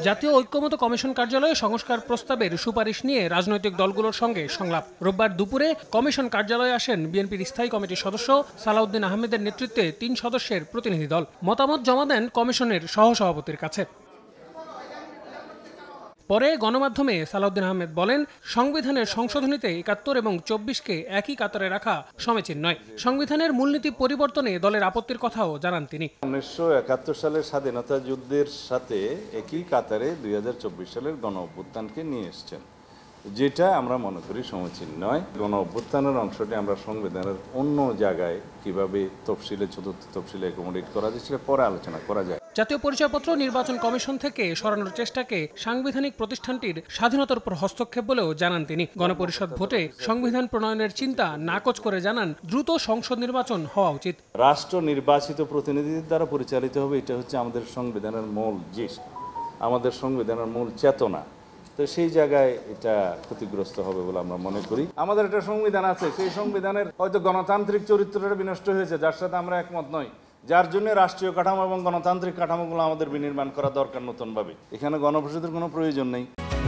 জাতীয় ঐক্যমত্য কমিশন কার্যালয়ে সংস্কার প্রস্তাবের সুপারিশ নিয়ে রাজনৈতিক দলগুলোর সঙ্গে সংলাপ। রোববার দুপুরে কমিশন কার্যালয়ে আসেন বিএনপির স্থায়ী কমিটির সদস্য সালাউদ্দিন আহমেদের নেতৃত্বে ৩ সদস্যের প্রতিনিধি দল। মতামত জমা দেন কমিশনের সহসভাপতির কাছে। পরে গণমাধ্যমে সালাউদ্দিন আহমেদ বলেন, সংবিধানের সংশোধনীতে ৭১ এবং ২৪কে একই কাতারে রাখা সমীচীন নয়। সংবিধানের মূলনীতি পরিবর্তনে দলের আপত্তির কথাও জানান তিনি। ১৯৭১ সালের স্বাধীনতা যুদ্ধের সাথে একই কাতারে ২০২৪ সালের গণ অভ্যুত্থানকে নিয়ে এসছেন, যেটা আমরা মনে করি সমীচীন নয়। গণ অভ্যুত্থানের অংশটি আমরা সংবিধানের অন্য জায়গায় কিভাবে তফসিলে, চতুর্থ তফসিলে অ্যাকোমোডেট করা যায় সেটা পরে আলোচনা করা যায়। জাতীয় পরিচয়পত্র নির্বাচন কমিশন থেকে সরানোর চেষ্টাকে সাংবিধানিক প্রতিষ্ঠানটির স্বাধীনতার উপর হস্তক্ষেপ বলেও জানান তিনি। গণপরিষদ ভোটে সংবিধান প্রণয়নের চিন্তা নাকচ করে জানান, দ্রুত সংসদ নির্বাচন হওয়া উচিত। রাষ্ট্র নির্বাচিত প্রতিনিধিদের দ্বারা পরিচালিত হবে, এটা হচ্ছে আমাদের সংবিধানের মূল জিনিস, আমাদের সংবিধানের মূল চেতনা। তো সেই জায়গায় এটা ক্ষতিগ্রস্ত হবে বলে আমরা মনে করি। আমাদের একটা সংবিধান আছে, সেই সংবিধানের হয়তো গণতান্ত্রিক চরিত্রটা বিনষ্ট হয়েছে, যার সাথে আমরা একমত নই, যার জন্য রাষ্ট্রীয় কাঠামো এবং গণতান্ত্রিক কাঠামোগুলো আমাদের বিনির্মাণ করা দরকার নতুনভাবে। এখানে গণপরিষদের কোনো প্রয়োজন নেই।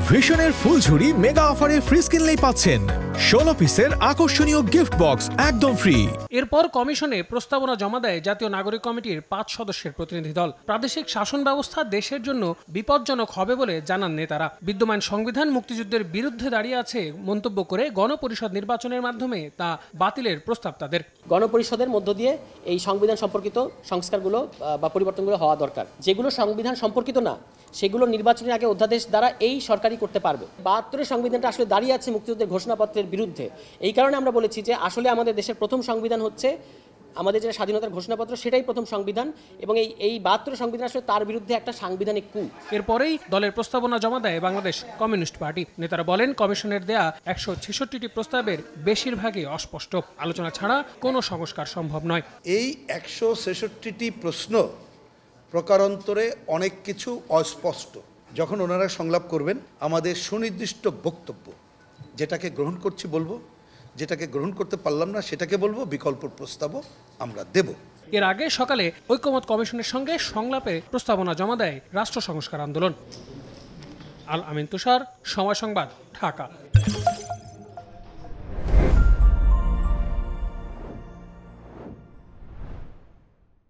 ভিশনের ফুলঝুরি মেগা অফারে ফ্রিজ কিনলেই পাচ্ছেন ১৬ পিসের আকর্ষণীয় গিফট বক্স একদম ফ্রি। এরপর কমিশনে প্রস্তাবনা জমা দেয় জাতীয় নাগরিক কমিটির ৫ সদস্যের প্রতিনিধি দল। প্রাদেশিক শাসন ব্যবস্থা দেশের জন্য বিপজ্জনক হবে বলে জানান নেতারা। বিদ্যমান সংবিধান মুক্তিযুদ্ধের বিরুদ্ধে দাঁড়িয়ে আছে মন্তব্য করে গণপরিষদ নির্বাচনের মাধ্যমে তা বাতিলের প্রস্তাব তাদের। গণপরিষদের মধ্য দিয়ে এই সংবিধান সম্পর্কিত সংস্কারগুলো বা পরিবর্তনগুলো হওয়া দরকার। যেগুলো সংবিধান সম্পর্কিত না, সেগুলো নির্বাচনের আগে অধ্যাদেশ দ্বারা এই সরকারই করতে পারবে। ৭২-এর সংবিধানটা আসলে দাঁড়িয়ে আছে মুক্তিযুদ্ধের ঘোষণাপত্রের বিরুদ্ধে। এই কারণে আমরা বলেছি যে আসলে আমাদের দেশের প্রথম সংবিধান হচ্ছে আমাদের যে স্বাধীনতার ঘোষণাপত্র, সেটাই প্রথম সংবিধান, এবং এই ৭২ সংবিধান আসলে তার বিরুদ্ধে একটা সাংবিধানিক কূপ। এরপরেই দলের প্রস্তাবনা জমা দেয় বাংলাদেশ কমিউনিস্ট পার্টি। নেতারা বলেন, কমিশনের দেয়া ১৬৬টি প্রস্তাবের বেশিরভাগই অস্পষ্ট। আলোচনা ছাড়া কোনো সংস্কার সম্ভব নয়। এই ১৬৬টি প্রশ্ন প্রকারান্তরে অনেক কিছু অস্পষ্ট। যখন ওনারা সংলাপ করবেন, আমাদের সুনির্দিষ্ট বক্তব্য, যেটাকে গ্রহণ করছি বলবো, যেটাকে গ্রহণ করতে পারলাম না সেটাকে বলবো, বিকল্প প্রস্তাবও আমরা দেব। এর আগে সকালে ঐক্যমত্য কমিশনের সঙ্গে সংলাপে প্রস্তাবনা জমা দেয় রাষ্ট্র সংস্কার আন্দোলন। আল আমিন তুষার, সময় সংবাদ, ঢাকা।